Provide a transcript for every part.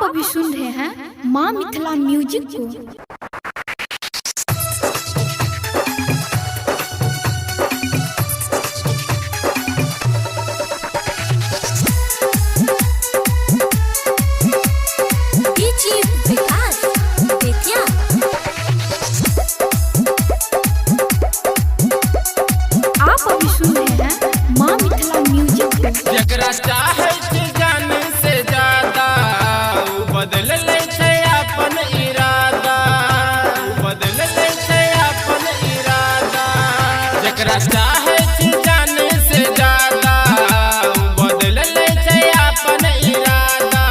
अभी सुन रहे हैं माँ मिथिला म्यूजिक को। आप अभी सुन रहे हैं माँ मिथिला म्यूजिक को। जकरा चाहे जान से ज्यादा बदल ले छै अपन इरादा, बदल ले छै अपन इरादा। जकरा चाहे जान से ज्यादा बदल ले छै अपन इरादा।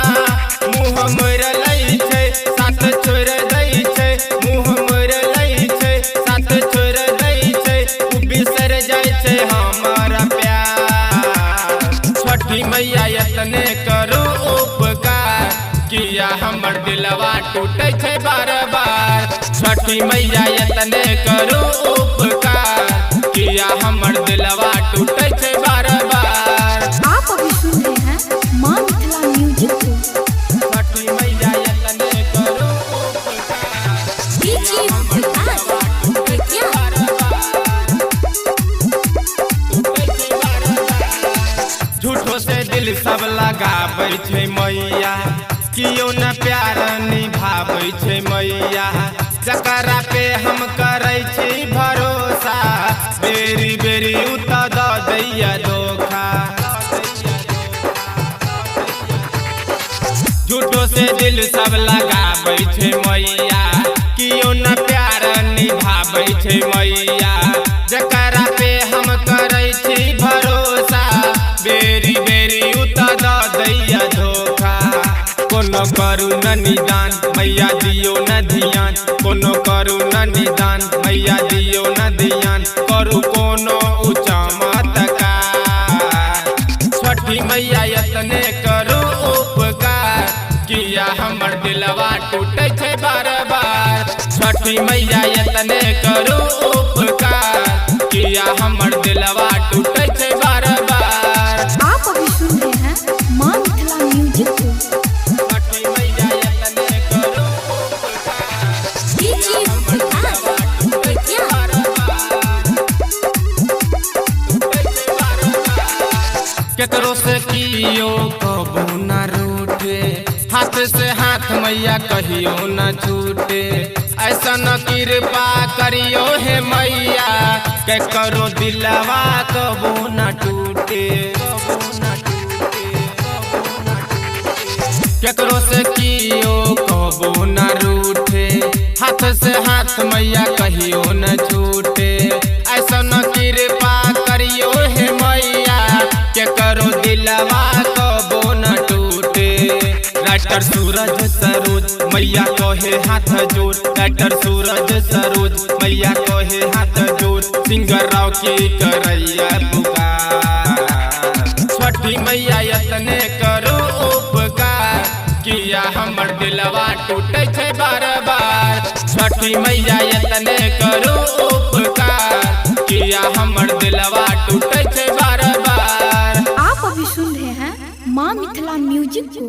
मुँह मोर लै छै साथ छोड़ दै छै, मुँह मोर लै छै साथ छोड़ दै छै। बिसर जाइ छै हमारा प्यार। छठी मैया यतने करो उपकार, किया हमर दिलवा टूटे छै बार बार। छठी मैया यतने करो उपकार, किया हमर दिलवा टूटे छै बार बार। आप अभी सुन रहे हैं माँ मिथिला म्यूजिक को। छठी मैया यतने करो उपकार, किया हमर दिलवा टूटे छै बार बार, टूटे छै बार बार। झूठो से दिल सब लगाबै छै मैया, कियो न प्यार निभाबै छै मैया। जकरा पे हम करै छी भरोसा, बेरी बेरी उता दऽ दैया धोखा। झूठो से दिल सब लगाबै छै मैया, कियो न प्यार निभाबै छै मैया। जकरा पे हम करै छी भरोसा, बेरी बेरी उता दऽ दैया धोखा। कोनो करू न निदान मैया दियो न ध्यान, कोनो करू न निदान मैया दियो न ध्यान। करू कोनो चमत्कार, छठी मैया यतने करू उपकार, किया हमर दिलवा टूटे छै बार बार। छठी मैया यतने करू उपकार, किया हमर दिलवा टूटे छै बार बार। आप अभी सुन रहे हैं माँ मिथिला म्यूजिक को। छठी मैया यतने करू उपकार, किया हमर दिलवा टूटे छै बार बार, टूटे छै बार बार। केकरो से कियो कबू न रूठे, हाथ से हाथ मैया कहियो न छूटे। ऐसा न कृपा करियो हे मैया, के करो दिलवा कबू न टूटे। केकरो से कियो कबू न रूठे, हाथ से हाथ मैया कहियो न छूटे। ऐसा न कृपा करियो हे मैया, के करो दिलवा कबू न टूटे। राइटर सूरज सरोज मैया कहे हाथ जोड़, राइटर सूरज सरोज मैया कहे हाथ जोड़। सिंगर राव की करैया पुकार, छठी मैया यतने करो उपकार, किया हमर दिलवा टूटे छै बार बार। छठी मैया यतने करो उपकार, किया हमर दिलवा टूटे छै बार बार। आप अभी सुन रहे हैं माँ मिथिला म्यूजिक को।